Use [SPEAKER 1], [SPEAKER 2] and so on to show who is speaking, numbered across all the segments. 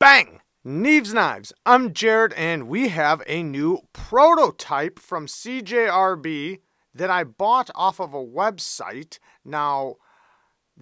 [SPEAKER 1] Bang! Neeves Knives. I'm Jared, and we have a new prototype from Cjrb that I bought off of a website. Now,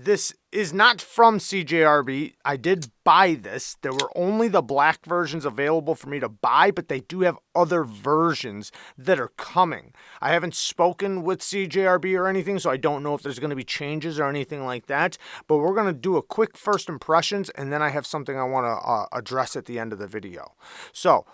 [SPEAKER 1] this is not from Cjrb. I did buy this. There were only the black versions available for me to buy, but they do have other versions that are coming. I haven't spoken with Cjrb or anything, so I don't know if there's going to be changes or anything like that. But we're going to do a quick first impressions, and then I have something I want to address at the end of the video. So,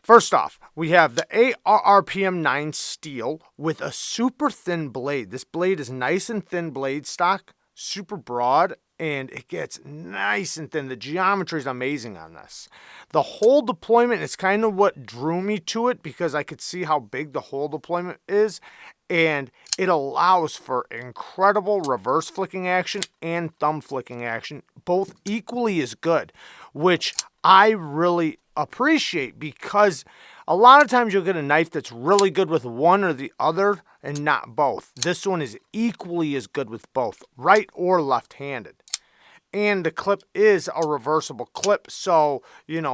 [SPEAKER 1] first off, we have the ARPM 9 steel with a super thin blade. This blade is nice and thin blade stock, super broad, and it gets nice and thin. The geometry is amazing on this. The hole deployment is kind of what drew me to it because I could see how big the hole deployment is, and it allows for incredible reverse flicking action and thumb flicking action, both equally as good, which I really appreciate because a lot of times you'll get a knife that's really good with one or the other and not both. This one is equally as good with both, right or left-handed. And the clip is a reversible clip, so,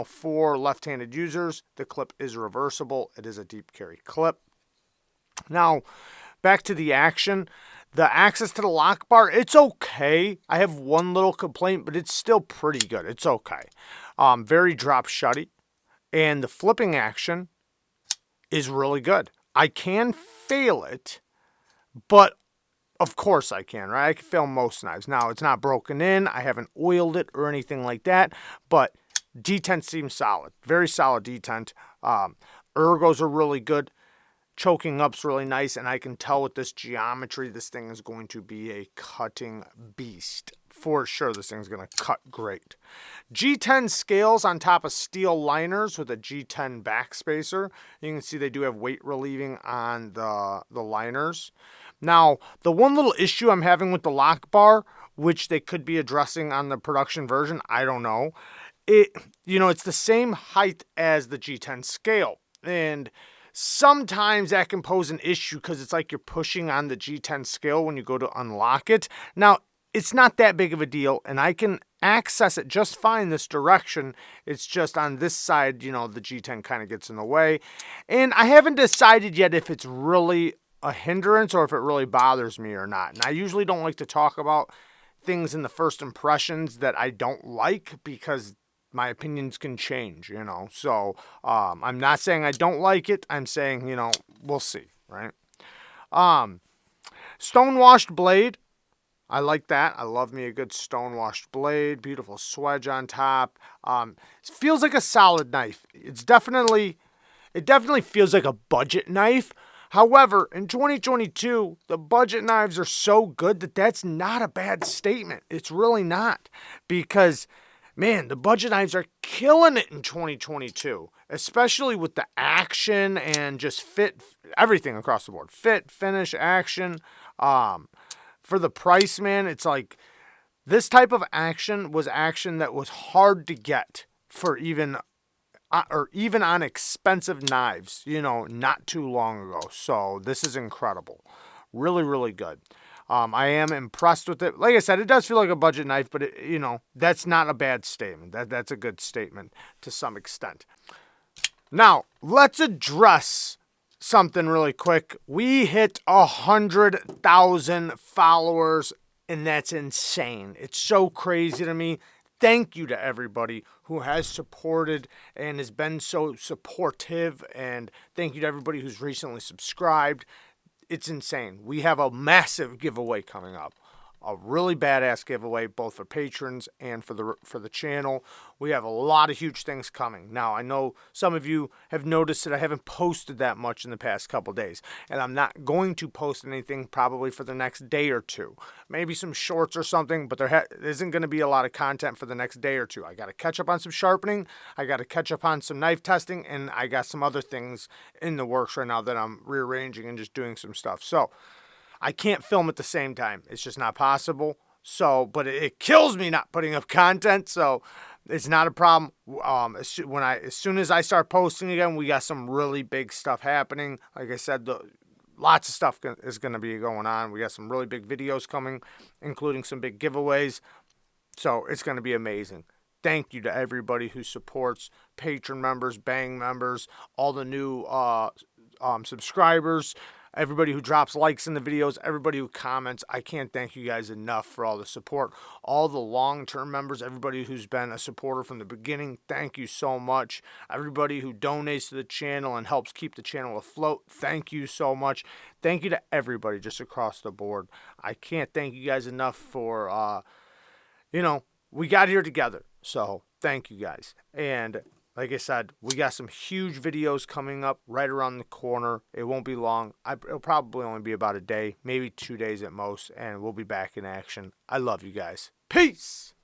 [SPEAKER 1] for left-handed users, the clip is reversible. It is a deep carry clip. Now, back to the action. The access to the lock bar, it's okay. I have one little complaint, but it's still pretty good. It's okay. Very drop shutty. And the flipping action is really good. I can fail it, but of course I can, right? I can fail most knives. Now, it's not broken in. I haven't oiled it or anything like that, but detent seems solid. Very solid detent. Ergos are really good. Choking up's really nice, and I can tell with this geometry, this thing is going to be a cutting beast. For sure, this thing's going to cut great. G10 scales on top of steel liners with a G10 backspacer. You can see they do have weight relieving on the liners. Now, the one little issue I'm having with the lock bar, which they could be addressing on the production version, I don't know. It's the same height as the G10 scale, and sometimes that can pose an issue because it's like you're pushing on the G10 scale when you go to unlock it. Now, it's not that big of a deal, and I can access it just fine this direction. It's just on this side, the G10 kind of gets in the way. And I haven't decided yet if it's really a hindrance or if it really bothers me or not. And I usually don't like to talk about things in the first impressions that I don't like because my opinions can change, So I'm not saying I don't like it. I'm saying, we'll see, right? Stonewashed blade. I like that. I love me a good stonewashed blade. Beautiful swedge on top. It feels like a solid knife. It definitely feels like a budget knife. However, in 2022, the budget knives are so good that that's not a bad statement. It's really not. Because, man, the budget knives are killing it in 2022. Especially with the action and just fit, everything across the board. Fit, finish, action. For the price, man, it's like this type of action was action that was hard to get for even on expensive knives, not too long ago. So this is incredible. Really, really good. I am impressed with it. Like I said, it does feel like a budget knife, but that's not a bad statement. That's a good statement to some extent. Now, let's address something really quick. We hit 100,000 followers, and that's insane. It's so crazy to me. Thank you to everybody who has supported and has been so supportive, and thank you to everybody who's recently subscribed. It's insane. We have a massive giveaway coming up. A really badass giveaway, both for patrons and for the channel. We have a lot of huge things coming. Now, I know some of you have noticed that I haven't posted that much in the past couple days, and I'm not going to post anything probably for the next day or two. Maybe some shorts or something, but there isn't going to be a lot of content for the next day or two. I got to catch up on some sharpening, I got to catch up on some knife testing, and I got some other things in the works right now that I'm rearranging and just doing some stuff. So I can't film at the same time. It's just not possible. So, but it kills me not putting up content. So it's not a problem. As soon as I start posting again, we got some really big stuff happening. Like I said, lots of stuff is going to be going on. We got some really big videos coming, including some big giveaways. So it's going to be amazing. thank you to everybody who supports, patron members, bang members, all the new subscribers, everybody who drops likes in the videos, everybody who comments. I can't thank you guys enough for all the support. All the long-term members, everybody who's been a supporter from the beginning, thank you so much. Everybody who donates to the channel and helps keep the channel afloat, thank you so much. Thank you to everybody just across the board. I can't thank you guys enough for, we got here together. So thank you guys. And like I said, we got some huge videos coming up right around the corner. It won't be long. It'll probably only be about a day, maybe 2 days at most, and we'll be back in action. I love you guys. Peace!